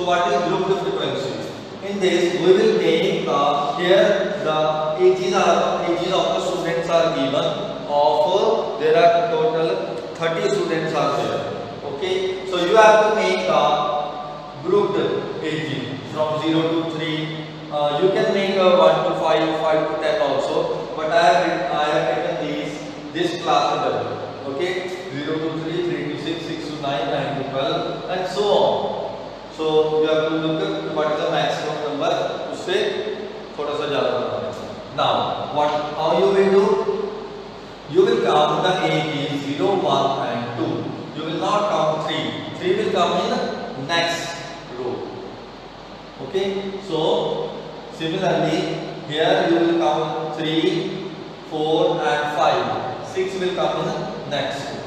So what is grouped frequency? In this we will make here the ages of the students are given. Of there are total 30 students are there. Okay, so you have to make a grouped age from 0 to 3. You can make a 1 to 5, 5 to 10 also. But I have taken this class level. Okay, 0 to 3, 3 to 6, 6 to 9, 9 to 12, and so on. So you have to look at what is the maximum number. उससे थोड़ा सा ज़्यादा बनाना है. Now how you will do? You will count the ages 0, 1 and 2. You will not count 3. 3 will come in the next row. Okay. So similarly here you will count 3, 4 and 5. 6 will come in the next row.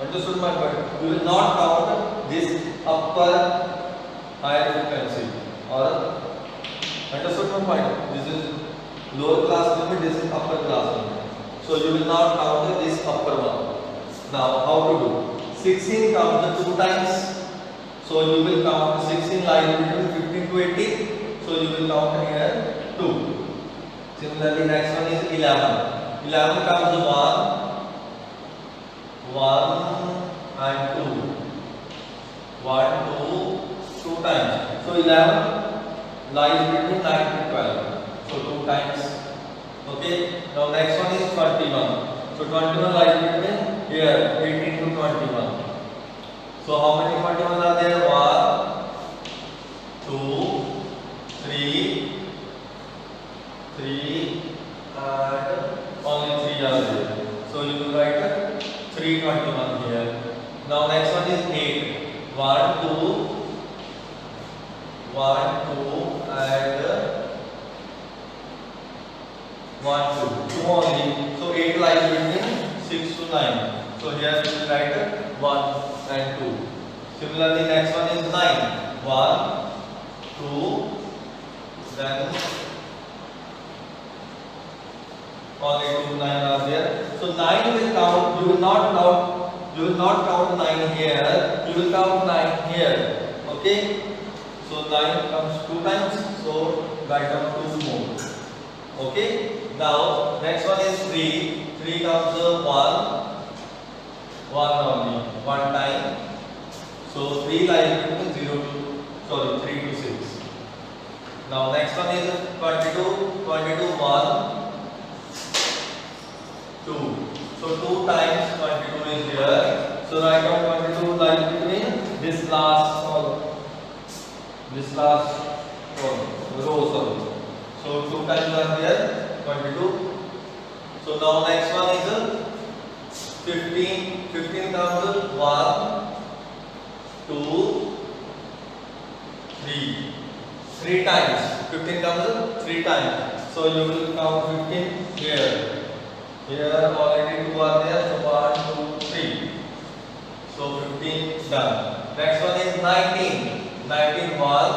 Understood my point? You will not count this upper higher frequency, or understood my point? This is lower class limit, this is upper class limit. So you will not count this upper one. Now how to do? 16 counts 2 times. So you will count 16 lies between 15 to 18. So you will count here 2. Similarly next one is 11. 11 comes 1 and 2. 1, 2 times. So 11 lies between 9 to 12. So 2 times. Okay. Now next one is 21. So 21 lies between here 18 to 21. So how many 21 are there? 1, 2, 3, and only 3 are there. So you will write 321 here. Now next one is 8. 1, 2, and 1, 2. 2 only. So 8 lies between 6 to 9. So here we will write 1 and 2. Similarly next one is 9. 1, 2, then only 2, 9 are there. So 9 will count. You will not count 9 here. You will count 9 here. Okay. So 9 comes 2 times. So write down 2 more. Okay. Now next one is 3. 3 comes 1 only. 1 time. So 3 lies between 3 to 6. Now next one is 22. 1, 2. So 2 times 22 is here. So write down 22 lies between this last row. Sorry. So 2 times are there. 22. So now next one is 15. 15 comes 1, 2, 3. 3 times. 15 comes 3 times. So you will count 15 here. Here already 2 are there. So 1, 2, 3. So 15 done. Next one is 19. 19 1.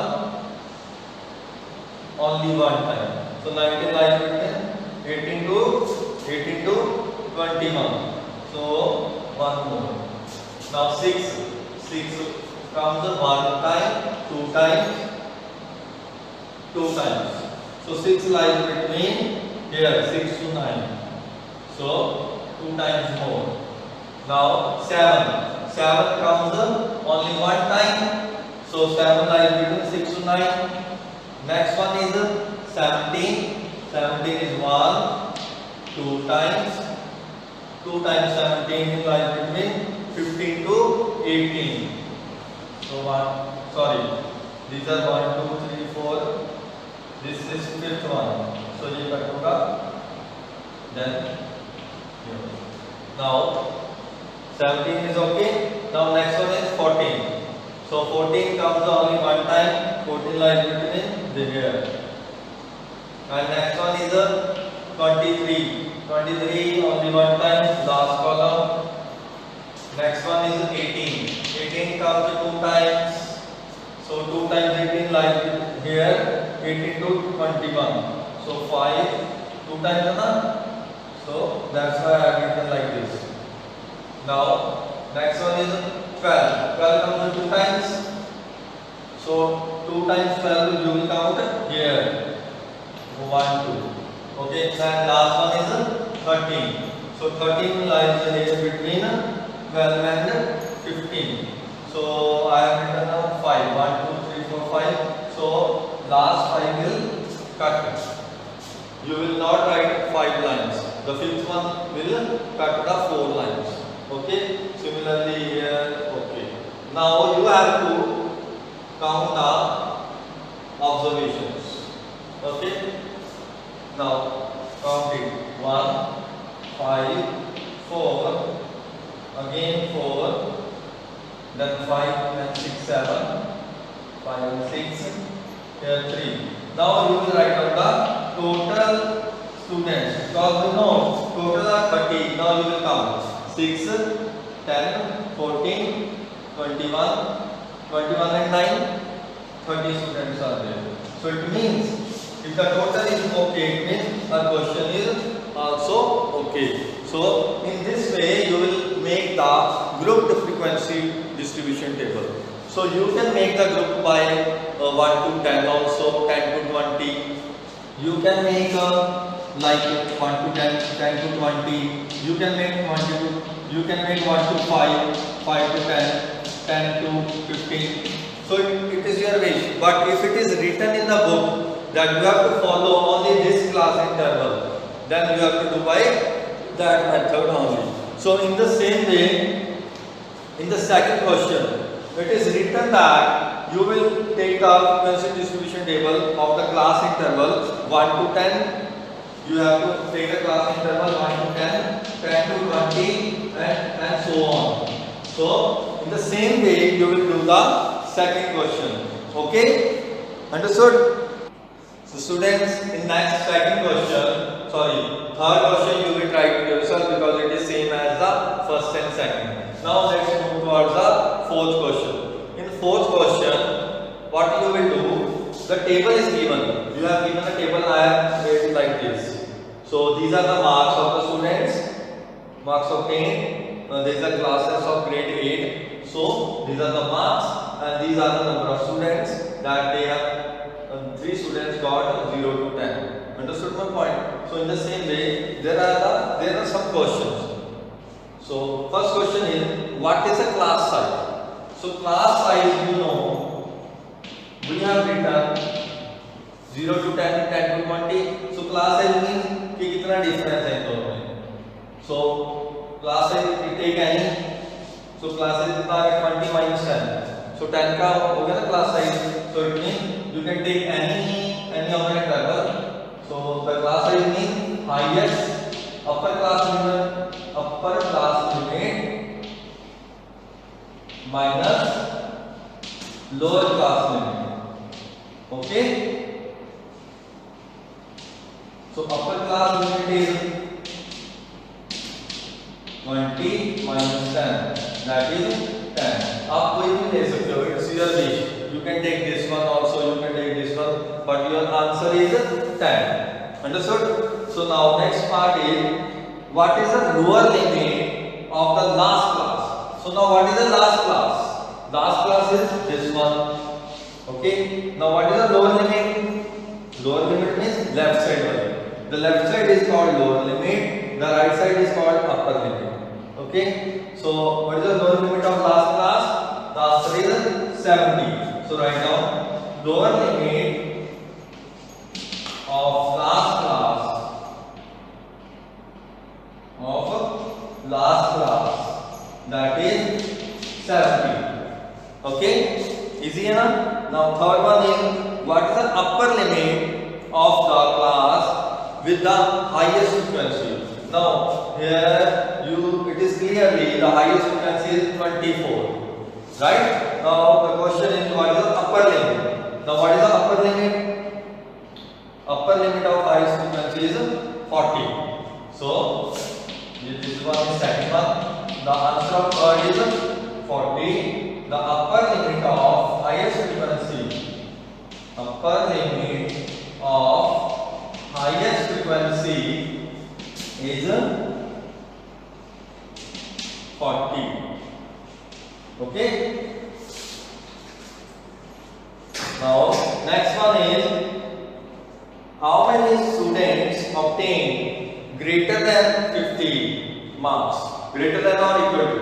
Only 1 time. So 19 lies between 18 to 21. So 1 more. Now 6. 6 comes 1 time, 2 times, 2 times. So 6 lies between here 6 to 9. So 2 times more. Now 7. 7 comes only 1 time. So 7 lies between 6 to 9. Next one is 17. 17 is 1, 2 times. 2 times 17 lies between 15 to 18. So these are 1, 2, 3, 4. This is 5th one. So ये cut होगा. Then here. Now 17 is okay. Now next one is 14. So 14 comes only 1 time. 14 lies between the here. And next one is 23. 23 only 1 time. Last column. Next one is 18. 18 comes 2 times. So 2 times 18 lies here. 18 to 21. So 5. 2 times na? So that's why I have written like this. Now next one is 12. 12 comes 2 times. So 2 times 12 you will count here. 1, 2. Okay, and last one is 13. So 13 lies here between 12 and 15. So I have written down 5. 1, 2, 3, 4, 5. So last 5 will cut. You will not write 5 lines. The fifth one will cut the 4 lines. Okay. Similarly here. Okay. Now you have to count the observations. Okay. Now count it. 1, 5, 4. Again 4. Then 5 and 6, 7. 5 and 6. Here 3. Now you will write down the total students, because we know total are 30. Now you will count 6, 10, 14, 21, 21 and 9, 30 students are there. So it means if the total is okay, it means our question is also okay. So in this way you will make the grouped frequency distribution table. So you can make the group by 1 to 10 also, 10 to 20. You can make like 1 to 10, 10 to 20. You can make 1 to 5, 5 to 10, 10 to 15. So it is your wish. But if it is written in the book that you have to follow only this class interval, then you have to do by that method only. So in the same way, in the second question, it is written that you will take the frequency distribution table of the class interval 1 to 10. You have to take the class interval 1 to 10, 10 to 20 and so on. So in the same way you will do the second question. Okay? Understood? So students, in next third question you will try it yourself because it is same as the first and second. Now let's move towards the fourth question. In fourth question, what you will do, the table is given. You have given a table, I have made it like this. So these are the marks of the students, marks obtained. These are classes of grade 8. So these are the marks and these are the number of students that they have. 3 students got 0 to 10. Understood my point? So in the same way, there are some questions. So first question is, what is a class size? So class size, you know, we have written 0 to 10, 10 to 20. So class size means कि कितना difference है इन दोनों में. So class size we take any. So class size कितना है 20 minus 10. So 10 का हो गया ना class size. So it means you can take any of the interval. So the class size means highest upper class limit minus lower class limit. Okay. So upper class limit is 20 minus 10. That is 10. आप कोई भी ले सकते हो. It's your wish. You can take this one also. You can take this one. But your answer is 10. Understood? So now next part is, what is the lower limit of the last class? So now what is the last class? Last class is this one. Okay. Now what is the lower limit? Lower limit means left side only. The left side is called lower limit. The right side is called upper limit. Okay. So what is the lower limit of last class? The answer is 70. So write down lower limit of last class, that is 70. Okay, easy enough. Now third one is, what is the upper limit of the class with the highest frequency? Now here it is clearly the highest frequency is 24, right? Now the question is, what is the upper limit? Now what is the upper limit? Upper limit of highest frequency is 40. So this one is second one. The answer of third is 40. The upper limit of highest frequency. Upper limit of highest frequency is 40. Okay. one is how many students obtain greater than 50 marks? Greater than or equal to?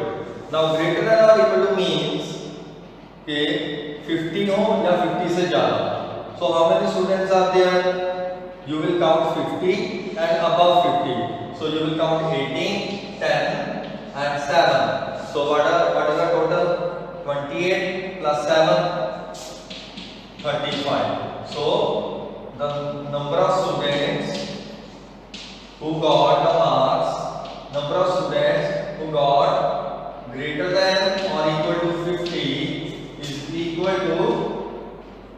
Now greater than or equal to means कि 50 हो या 50 से ज़्यादा. So how many students are there? You will count 50 and above 50. So you will count 18, 10 and 7. So what is the total? 28 plus 7, 35. So the number of students who got the marks, number of students who got greater than or equal to 50 is equal to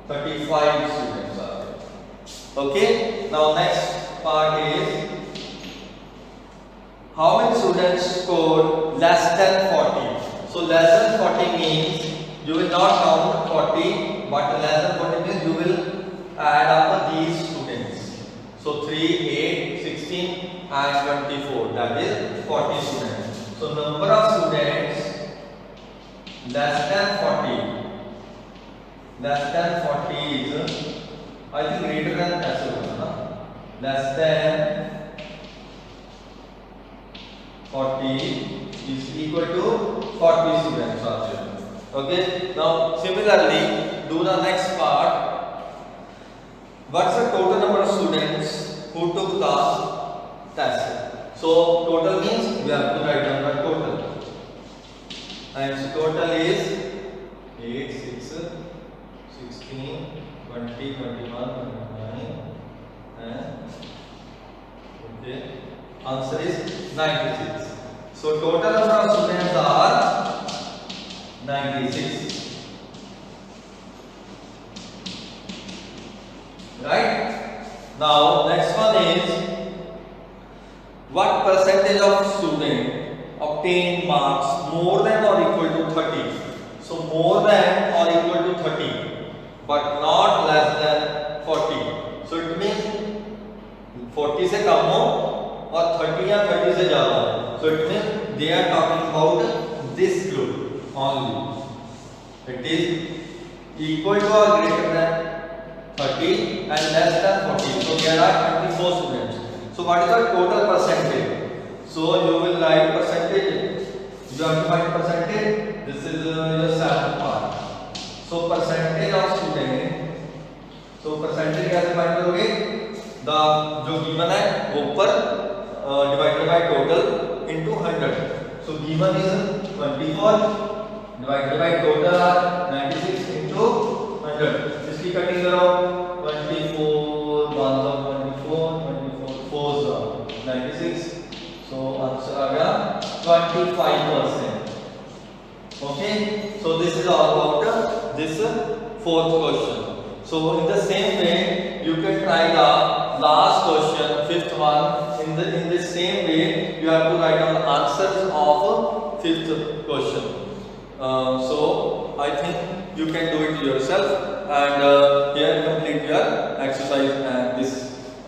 35 students are there. Okay. Now next part is how many students scored less than 40. So less than 40 means you will not count 40, but less than 40 means you will add up these students. So 3, 8, 16 and 24, that is 40 students. So number of students less than 40. Less than 40 is, I think greater than less than 40 is equal to 40 students also. Okay. Now similarly, do the next part. What's the total number of students who took the test? So total means we have to write down the total. And so total is 8, 6, 16, 20, 21, 29 and okay. Answer is 96. So total number of students are 96. Right? Now next one is what percentage of student obtain marks more than or equal to 30? So more than or equal to 30, but not less than 40. So it means 40 से कम हो और 30 या 30 से ज़्यादा हो. So it means they are talking about this group only. It is equal to or greater than 30 and less than 40. So there are 24 students. So what is the total percentage? So you will write percentage. You have to find percentage. This is your sample part. So percentage of student. So percentage कैसे find करोगे? The जो given है वो ऊपर divided by total into 100. So given is 24 divided by total are 96 into 100. इसकी cutting करो 24 1s of 24 24 4s of 96. So answer आ गया 25%. Okay. So this is all about this fourth question. So in the same way you can try the last question, fifth one. In the same way you have to write down the answers of fifth question. So I think you can do it yourself, and here complete your exercise and this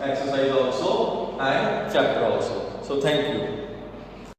exercise also and chapter also. So thank you.